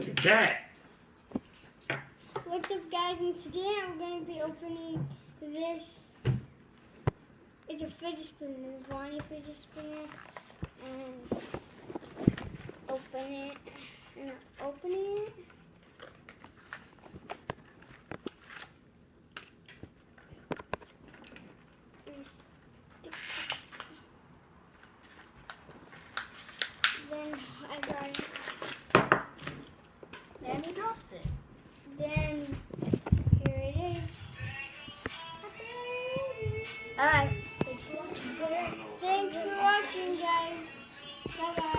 look at that. What's up, guys? And today I'm going to be opening this. It's a fidget spinner, the Vonnie fidget spinner. And open it. And I'm opening it. Then I got it. And he drops it. Then here it is. Alright, thanks for watching. Thanks for watching, guys. Bye bye.